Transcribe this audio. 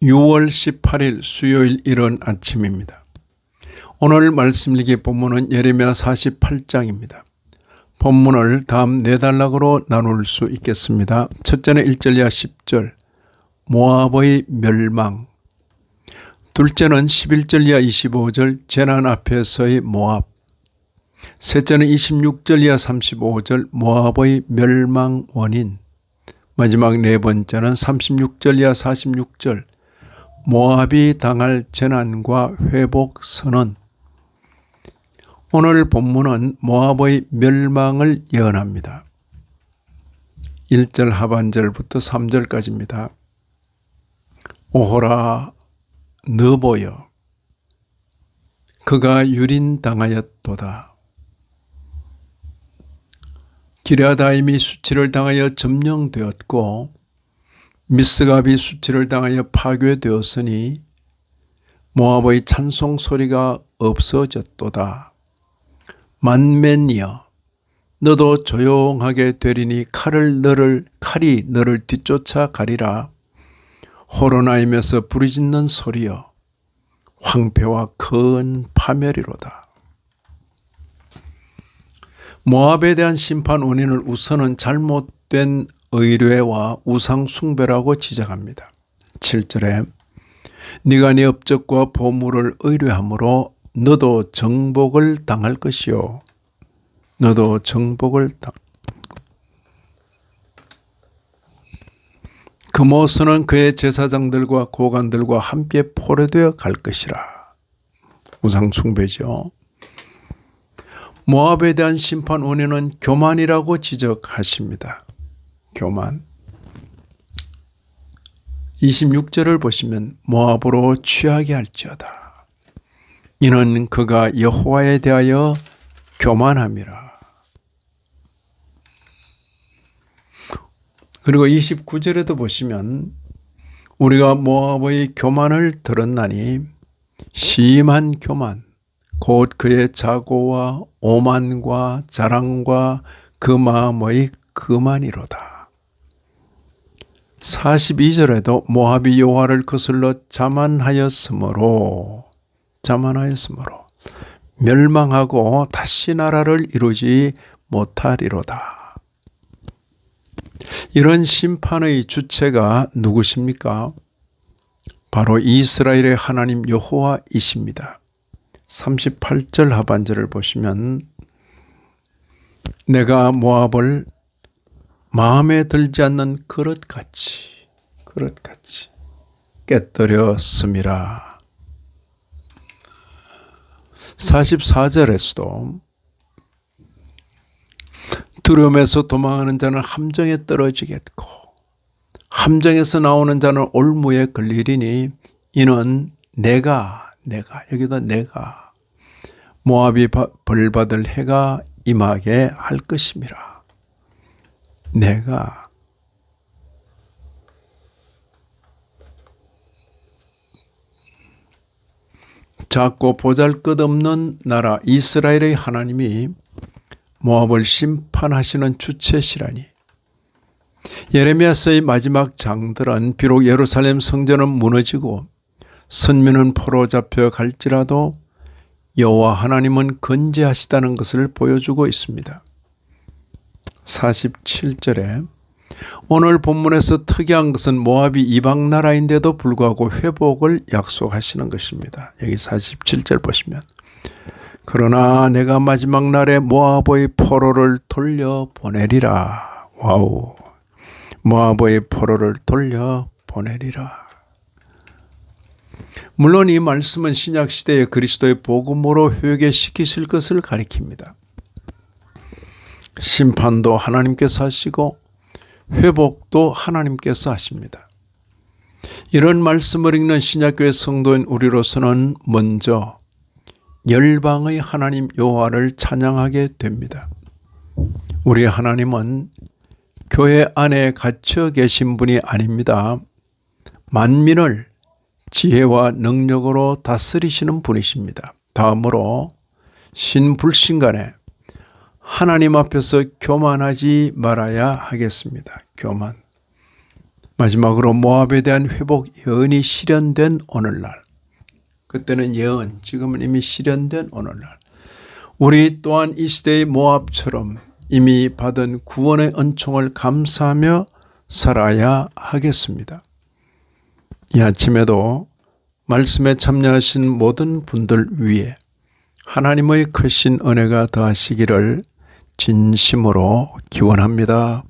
6월 18일 수요일 이른 아침입니다. 오늘 말씀 읽기 본문은 예레미야 48장입니다. 본문을 다음 네 단락으로 나눌 수 있겠습니다. 첫째는 1절 이하 10절 모압의 멸망, 둘째는 11절 이하 25절 재난 앞에서의 모압, 셋째는 26절 이하 35절 모압의 멸망 원인, 마지막 네 번째는 36절 이하 46절 모압이 당할 재난과 회복 선언. 오늘 본문은 모압의 멸망을 예언합니다. 1절 하반절부터 3절까지입니다. 오호라 너보여 그가 유린당하였도다. 기럇아임이 수치를 당하여 점령되었고 미스갑이 수치를 당하여 파괴되었으니 모압의 찬송 소리가 없어졌도다. 만맨이여 너도 조용하게 되리니 칼이 너를 뒤쫓아 가리라. 호로나임에서 부르짖는 소리여 황폐와 큰 파멸이로다. 모압에 대한 심판 원인을 우선은 잘못된 의뢰와 우상 숭배라고 지적합니다. 7절에 네가 네 업적과 보물을 의뢰함으로 너도 정복을 당할 것이요. 너도 정복을 금오선은 그의 제사장들과 고관들과 함께 포로되어 갈 것이라. 우상 숭배죠. 모압에 대한 심판 원인은 교만이라고 지적하십니다. 교만. 26절을 보시면 모압으로 취하게 할지어다. 이는 그가 여호와에 대하여 교만함이라. 그리고 29절에도 보시면 우리가 모압의 교만을 들었나니 심한 교만 곧 그의 자고와 오만과 자랑과 그 마음의 그만이로다. 42절에도 모압이 여호와를 거슬러 자만하였으므로 멸망하고 다시 나라를 이루지 못하리로다. 이런 심판의 주체가 누구십니까? 바로 이스라엘의 하나님 여호와이십니다. 38절 하반절을 보시면 내가 모압을 마음에 들지 않는 그릇같이 깨뜨렸음이라. 44절에서도 두려움에서 도망하는 자는 함정에 떨어지겠고 함정에서 나오는 자는 올무에 걸리리니 이는 내가 여기다 내가 모압이 벌받을 해가 임하게 할 것임이라. 내가 작고 보잘것없는 나라 이스라엘의 하나님이 모압을 심판하시는 주체시라니. 예레미야서의 마지막 장들은 비록 예루살렘 성전은 무너지고 선민은 포로 잡혀 갈지라도 여호와 하나님은 건재하시다는 것을 보여주고 있습니다. 47절에 오늘 본문에서 특이한 것은 모압이 이방 나라인데도 불구하고 회복을 약속하시는 것입니다. 여기 47절 보시면 그러나 내가 마지막 날에 모압의 포로를 돌려보내리라. 와우. 모압의 포로를 돌려보내리라. 물론 이 말씀은 신약시대의 그리스도의 복음으로 회개시키실 것을 가리킵니다. 심판도 하나님께서 하시고 회복도 하나님께서 하십니다. 이런 말씀을 읽는 신약교회 성도인 우리로서는 먼저 열방의 하나님 여호와를 찬양하게 됩니다. 우리 하나님은 교회 안에 갇혀 계신 분이 아닙니다. 만민을 지혜와 능력으로 다스리시는 분이십니다. 다음으로 신불신간에 하나님 앞에서 교만하지 말아야 하겠습니다. 교만. 마지막으로 모압에 대한 회복 예언이 실현된 오늘날, 그때는 예언, 지금은 이미 실현된 오늘날, 우리 또한 이 시대의 모압처럼 이미 받은 구원의 은총을 감사하며 살아야 하겠습니다. 이 아침에도 말씀에 참여하신 모든 분들 위해 하나님의 크신 은혜가 더하시기를 진심으로 기원합니다.